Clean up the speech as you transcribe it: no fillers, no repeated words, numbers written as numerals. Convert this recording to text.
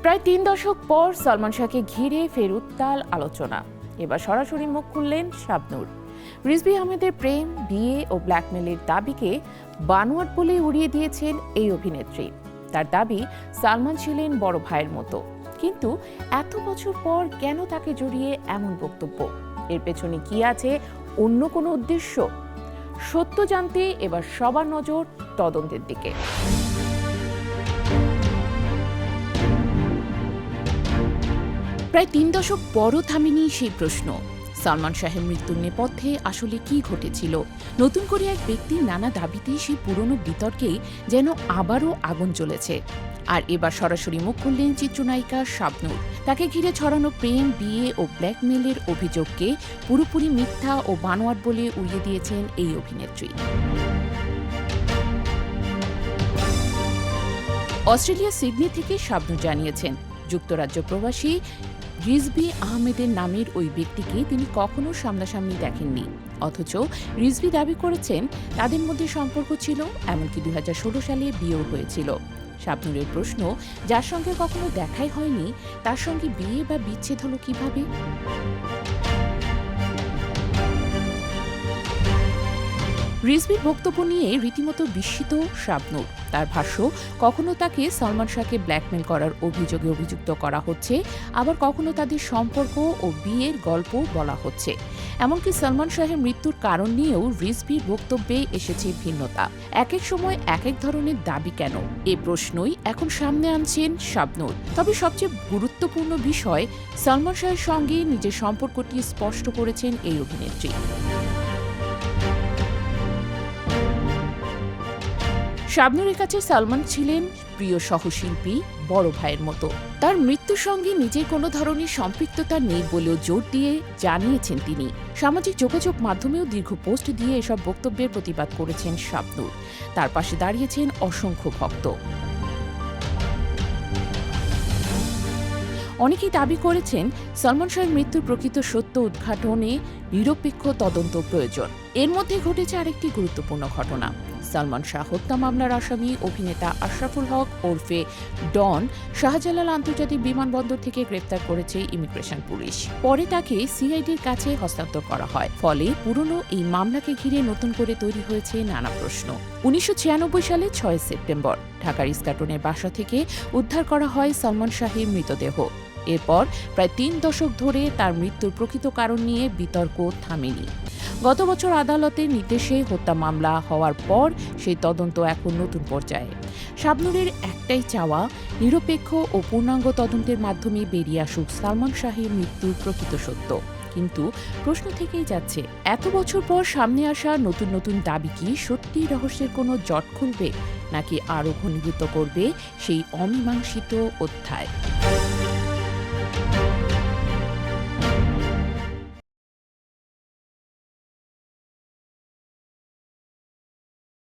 প্রায় ৩ দশক পর সালমান শাহকে ঘিরে ফের উত্তাল আলোচনা। এবার সরাসরি মুখ খুললেন শাবনূর। রিজভী আহমেদের প্রেম, বিয়ে ও ব্ল্যাকমেলের দাবিকে বানোয়াট বলে উড়িয়ে দিয়েছেন এই অভিনেত্রী। তার দাবি, সালমান ছিলেন বড় ভাইয়ের মতো। কিন্তু এত বছর পর কেন তাকে জড়িয়ে এমন বক্তব্য? এর পেছনে কি আছে অন্য কোনো উদ্দেশ্য? সত্য জানতে এবার সবার নজর তদন্তের দিকে। প্রায় ৩ দশক পরও থামেনি সেই প্রশ্ন, সালমান শাহের মৃত্যুর নেপথ্যে আসলে কি ঘটেছিল? নতুন করে এক ব্যক্তির নানা দাবিতে সেই পুরনো বিতর্কে যেন আবারও আগুন জ্বলেছে। আর এবার সরাসরি মুখ খুললেন চিত্রনায়িকা শাবনূর। তাকে ঘিরে ছড়ানো প্রেম, বিয়ে ও ব্ল্যাকমেলের অভিযোগকে পুরোপুরি মিথ্যা ও বানোয়াট বলে উড়িয়ে দিয়েছেন এই অভিনেত্রী। অস্ট্রেলিয়া সিডনি থেকে শাবনূর জানিয়েছেন, যুক্তরাজ্য প্রবাসী রিজভী আহমেদের নামের ওই ব্যক্তিকে তিনি কখনো সামনাসামনি দেখেননি। অথচ রিজভী দাবি করেছেন তাদের মধ্যে সম্পর্ক ছিল, এমনকি ২০১৬ সালে বিয়েও হয়েছিল। শাবনূরের প্রশ্ন, যার সঙ্গে কখনো দেখাই হয়নি তার সঙ্গে বিয়ে বা বিচ্ছেদ হলো কিভাবে? রিজভীর বক্তব্য নিয়ে রীতিমতো বিস্মিত শাবনূর। তার ভাষ্য, কখনো তাকে সালমান শাহকে ব্ল্যাকমেল করার অভিযোগে অভিযুক্ত করা হচ্ছে, আবার কখনো তাদের সম্পর্ক ও বিয়ের গল্প বলা হচ্ছে। এমনকি সালমান শাহের মৃত্যুর কারণ নিয়েও রিজভীর বক্তব্যে এসেছে ভিন্নতা। এক এক সময় এক এক ধরনের দাবি কেন, এ প্রশ্নই এখন সামনে আনছেন শাবনূর। তবে সবচেয়ে গুরুত্বপূর্ণ বিষয়, সালমান শাহের সঙ্গে নিজের সম্পর্কটি স্পষ্ট করেছেন এই অভিনেত্রী। শাবনূরের কাছে সালমান ছিলেন প্রিয় সহশিল্পী, বড় ভাইয়ের মতো। তার মৃত্যুর সঙ্গে নিজের কোনো ধরনের সম্পৃক্ততা নেই বলেও জোর দিয়ে জানিয়েছেন তিনি। সামাজিক যোগাযোগ মাধ্যমেও দীর্ঘ পোস্ট দিয়ে এসব বক্তব্যের প্রতিবাদ করেছেন শাবনূর। তার পাশে দাঁড়িয়েছেন অসংখ্য ভক্ত। অনেকেই দাবি করেছেন, সালমান শাহের মৃত্যুর প্রকৃত সত্য উদ্ঘাটনে নিরপেক্ষ তদন্ত প্রয়োজন। এর মধ্যে ঘটেছে আরেকটি গুরুত্বপূর্ণ ঘটনা। সালমান শাহ হত্যা মামলার আসামি অভিনেতা আশরাফুল হক ওরফে ডন শাহজালাল আন্তর্জাতিক বিমানবন্দর থেকে গ্রেপ্তার করেছে ইমিগ্রেশন পুলিশ। পরে তাকে সিআইডির কাছে হস্তান্তর করা হয়। ফলে পুরনো এই মামলাকে ঘিরে নতুন করে তৈরি হয়েছে নানা প্রশ্ন। ১৯৯৬ সালে ৬ সেপ্টেম্বর ঢাকার ইস্কাটনের বাসা থেকে উদ্ধার করা হয় সালমান শাহের মৃতদেহ। এরপর প্রায় ৩ দশক ধরে তার মৃত্যুর প্রকৃত কারণ নিয়ে বিতর্ক থামেনি। গত বছর আদালতের নির্দেশে হত্যা মামলা হওয়ার পর সেই তদন্ত এখন নতুন পর্যায়ে। শাবনূরের একটাই চাওয়া, নিরপেক্ষ ও পূর্ণাঙ্গ তদন্তের মাধ্যমে বেরিয়ে আসুক সালমান শাহের মৃত্যুর প্রকৃত সত্য। কিন্তু প্রশ্ন থেকেই যাচ্ছে, এত বছর পর সামনে আসা নতুন নতুন দাবি কি সত্যি রহস্যের কোনো জট খুলবে, নাকি আরও ঘনীভূত করবে সেই অমীমাংসিত অধ্যায়?